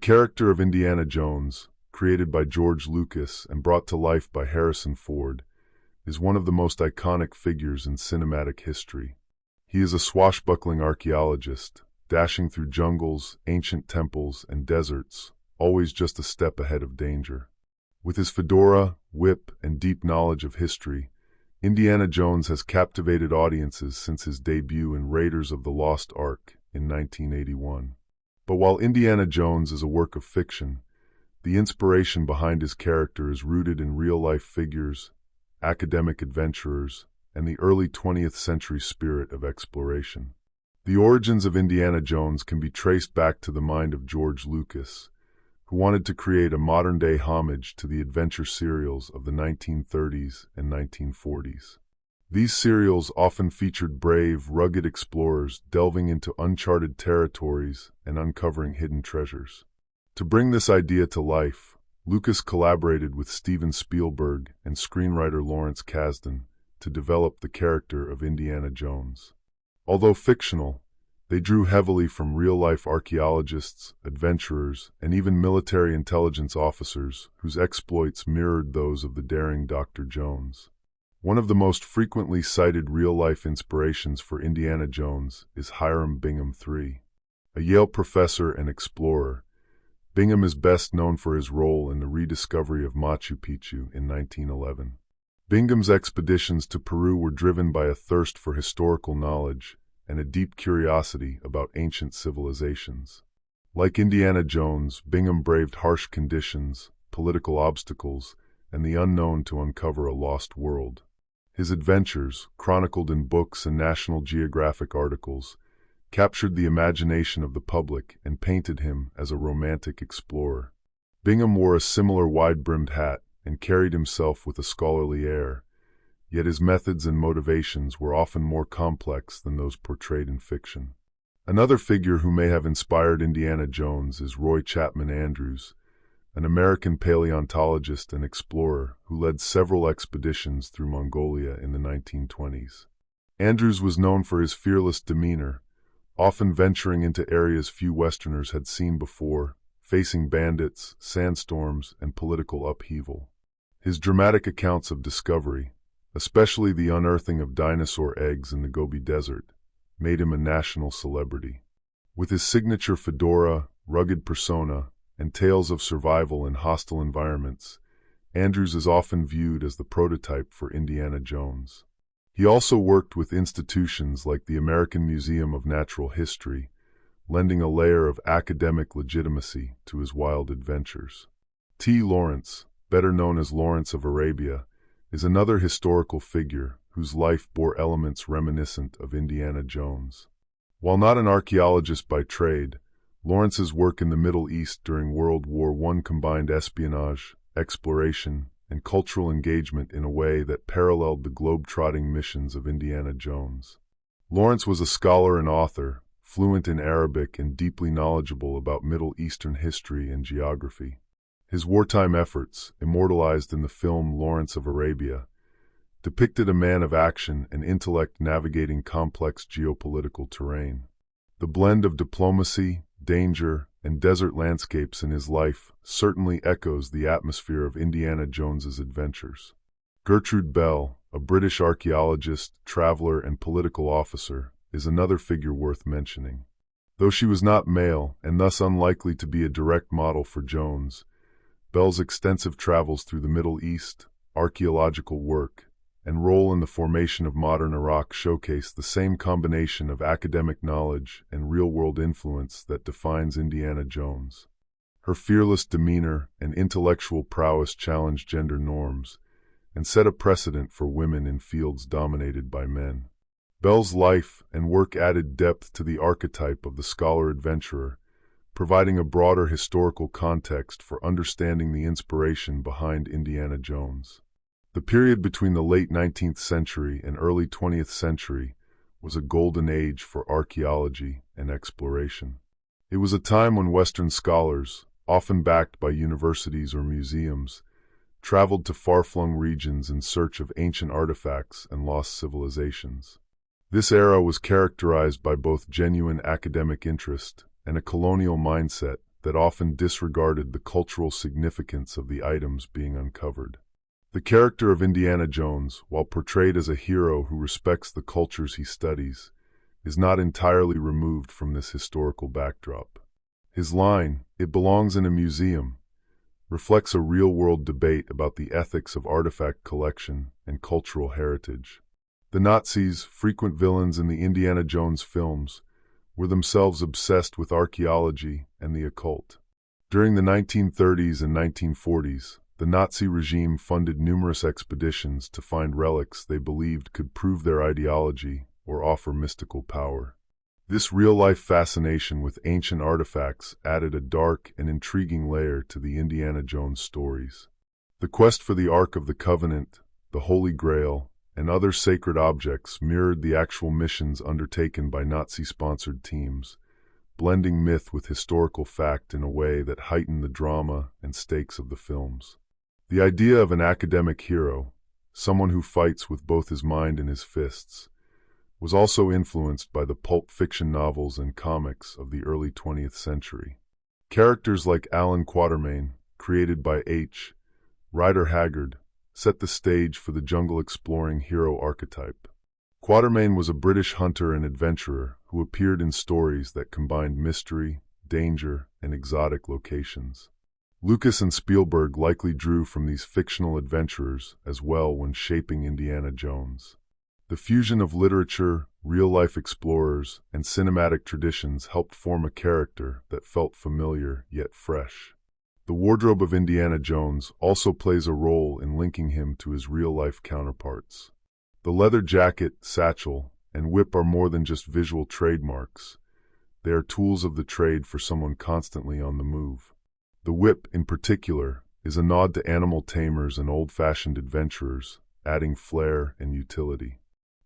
character of Indiana Jones, created by George Lucas and brought to life by Harrison Ford, is one of the most iconic figures in cinematic history. He is a swashbuckling archaeologist, dashing through jungles, ancient temples, and deserts, always just a step ahead of danger. With his fedora, whip, and deep knowledge of history, Indiana Jones has captivated audiences since his debut in Raiders of the Lost Ark in 1981. But while Indiana Jones is a work of fiction, the inspiration behind his character is rooted in real-life figures, academic adventurers, and the early 20th century spirit of exploration. The origins of Indiana Jones can be traced back to the mind of George Lucas, who wanted to create a modern-day homage to the adventure serials of the 1930s and 1940s. These serials often featured brave, rugged explorers delving into uncharted territories and uncovering hidden treasures. To bring this idea to life, Lucas collaborated with Steven Spielberg and screenwriter Lawrence Kasdan to develop the character of Indiana Jones. Although fictional, they drew heavily from real-life archaeologists, adventurers, and even military intelligence officers whose exploits mirrored those of the daring Dr. Jones. One of the most frequently cited real-life inspirations for Indiana Jones is Hiram Bingham III. A Yale professor and explorer, Bingham is best known for his role in the rediscovery of Machu Picchu in 1911. Bingham's expeditions to Peru were driven by a thirst for historical knowledge and a deep curiosity about ancient civilizations. Like Indiana Jones, Bingham braved harsh conditions, political obstacles, and the unknown to uncover a lost world. His adventures, chronicled in books and National Geographic articles, captured the imagination of the public and painted him as a romantic explorer. Bingham wore a similar wide-brimmed hat and carried himself with a scholarly air, yet his methods and motivations were often more complex than those portrayed in fiction. Another figure who may have inspired Indiana Jones is Roy Chapman Andrews, an American paleontologist and explorer who led several expeditions through Mongolia in the 1920s. Andrews was known for his fearless demeanor, often venturing into areas few Westerners had seen before, facing bandits, sandstorms, and political upheaval. His dramatic accounts of discovery, especially the unearthing of dinosaur eggs in the Gobi Desert, made him a national celebrity. With his signature fedora, rugged persona, and tales of survival in hostile environments, Andrews is often viewed as the prototype for Indiana Jones. He also worked with institutions like the American Museum of Natural History, lending a layer of academic legitimacy to his wild adventures. T. Lawrence, better known as Lawrence of Arabia, is another historical figure whose life bore elements reminiscent of Indiana Jones. While not an archaeologist by trade, Lawrence's work in the Middle East during World War I combined espionage, exploration, and cultural engagement in a way that paralleled the globe-trotting missions of Indiana Jones. Lawrence was a scholar and author, fluent in Arabic and deeply knowledgeable about Middle Eastern history and geography. His wartime efforts, immortalized in the film Lawrence of Arabia, depicted a man of action and intellect navigating complex geopolitical terrain. The blend of diplomacy, danger, and desert landscapes in his life certainly echoes the atmosphere of Indiana Jones's adventures. Gertrude Bell, a British archaeologist, traveler, and political officer, is another figure worth mentioning. Though she was not male and thus unlikely to be a direct model for Jones, Bell's extensive travels through the Middle East, archaeological work, and role in the formation of modern Iraq showcase the same combination of academic knowledge and real-world influence that defines Indiana Jones. Her fearless demeanor and intellectual prowess challenged gender norms and set a precedent for women in fields dominated by men. Bell's life and work added depth to the archetype of the scholar-adventurer, providing a broader historical context for understanding the inspiration behind Indiana Jones. The period between the late 19th century and early 20th century was a golden age for archaeology and exploration. It was a time when Western scholars, often backed by universities or museums, traveled to far-flung regions in search of ancient artifacts and lost civilizations. This era was characterized by both genuine academic interest and a colonial mindset that often disregarded the cultural significance of the items being uncovered. The character of Indiana Jones, while portrayed as a hero who respects the cultures he studies, is not entirely removed from this historical backdrop. His line, "It belongs in a museum," reflects a real-world debate about the ethics of artifact collection and cultural heritage. The Nazis, frequent villains in the Indiana Jones films, were themselves obsessed with archaeology and the occult. During the 1930s and 1940s, the Nazi regime funded numerous expeditions to find relics they believed could prove their ideology or offer mystical power. This real-life fascination with ancient artifacts added a dark and intriguing layer to the Indiana Jones stories. The quest for the Ark of the Covenant, the Holy Grail, and other sacred objects mirrored the actual missions undertaken by Nazi-sponsored teams, blending myth with historical fact in a way that heightened the drama and stakes of the films. The idea of an academic hero, someone who fights with both his mind and his fists, was also influenced by the pulp fiction novels and comics of the early 20th century. Characters like Alan Quatermain, created by H. Rider Haggard, set the stage for the jungle-exploring hero archetype. Quatermain was a British hunter and adventurer who appeared in stories that combined mystery, danger, and exotic locations. Lucas and Spielberg likely drew from these fictional adventurers as well when shaping Indiana Jones. The fusion of literature, real-life explorers, and cinematic traditions helped form a character that felt familiar yet fresh. The wardrobe of Indiana Jones also plays a role in linking him to his real-life counterparts. The leather jacket, satchel, and whip are more than just visual trademarks. They are tools of the trade for someone constantly on the move. The whip, in particular, is a nod to animal tamers and old-fashioned adventurers, adding flair and utility.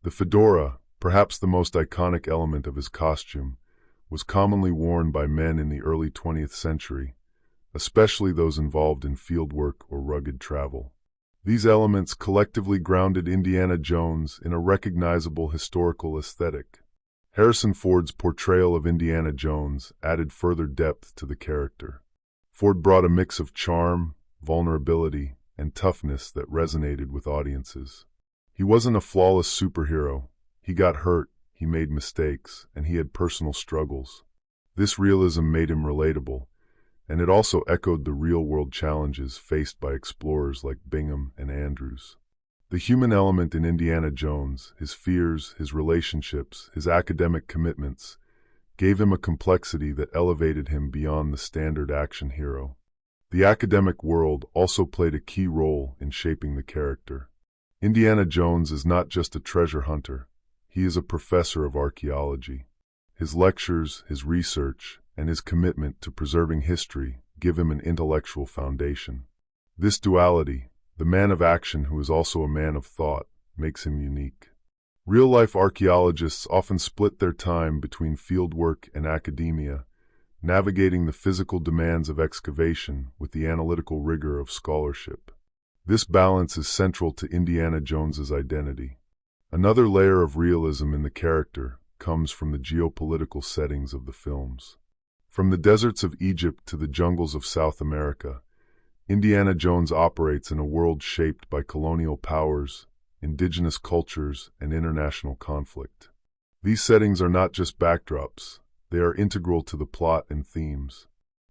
The fedora, perhaps the most iconic element of his costume, was commonly worn by men in the early 20th century, especially those involved in fieldwork or rugged travel. These elements collectively grounded Indiana Jones in a recognizable historical aesthetic. Harrison Ford's portrayal of Indiana Jones added further depth to the character. Ford brought a mix of charm, vulnerability, and toughness that resonated with audiences. He wasn't a flawless superhero. He got hurt, he made mistakes, and he had personal struggles. This realism made him relatable, and it also echoed the real-world challenges faced by explorers like Bingham and Andrews. The human element in Indiana Jones, his fears, his relationships, his academic commitments, gave him a complexity that elevated him beyond the standard action hero. The academic world also played a key role in shaping the character. Indiana Jones is not just a treasure hunter, he is a professor of archaeology. His lectures, his research, and his commitment to preserving history give him an intellectual foundation. This duality, the man of action who is also a man of thought, makes him unique. Real-life archaeologists often split their time between fieldwork and academia, navigating the physical demands of excavation with the analytical rigor of scholarship. This balance is central to Indiana Jones's identity. Another layer of realism in the character comes from the geopolitical settings of the films. From the deserts of Egypt to the jungles of South America, Indiana Jones operates in a world shaped by colonial powers, indigenous cultures, and international conflict. These settings are not just backdrops, they are integral to the plot and themes.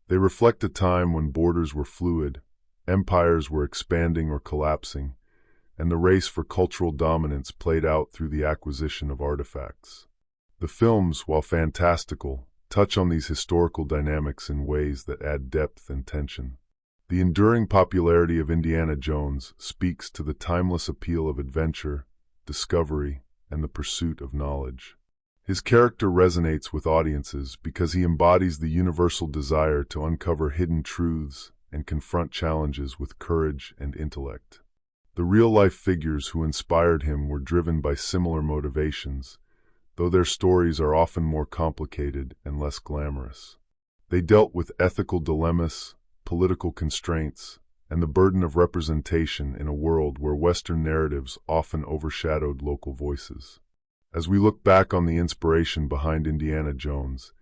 They reflect a time when borders were fluid, empires were expanding or collapsing, and the race for cultural dominance played out through the acquisition of artifacts. The films, while fantastical, touch on these historical dynamics in ways that add depth and tension. The enduring popularity of Indiana Jones speaks to the timeless appeal of adventure, discovery, and the pursuit of knowledge. His character resonates with audiences because he embodies the universal desire to uncover hidden truths and confront challenges with courage and intellect. The real-life figures who inspired him were driven by similar motivations, though their stories are often more complicated and less glamorous. They dealt with ethical dilemmas, political constraints, and the burden of representation in a world where Western narratives often overshadowed local voices. As we look back on the inspiration behind Indiana Jones,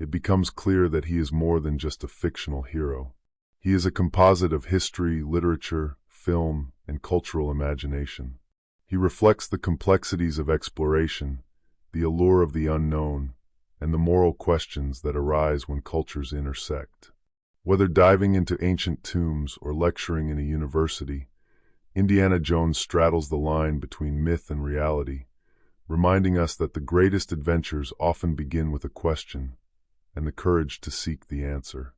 it becomes clear that he is more than just a fictional hero. He is a composite of history, literature, film, and cultural imagination. He reflects the complexities of exploration, the allure of the unknown, and the moral questions that arise when cultures intersect. Whether diving into ancient tombs or lecturing in a university, Indiana Jones straddles the line between myth and reality, reminding us that the greatest adventures often begin with a question and the courage to seek the answer.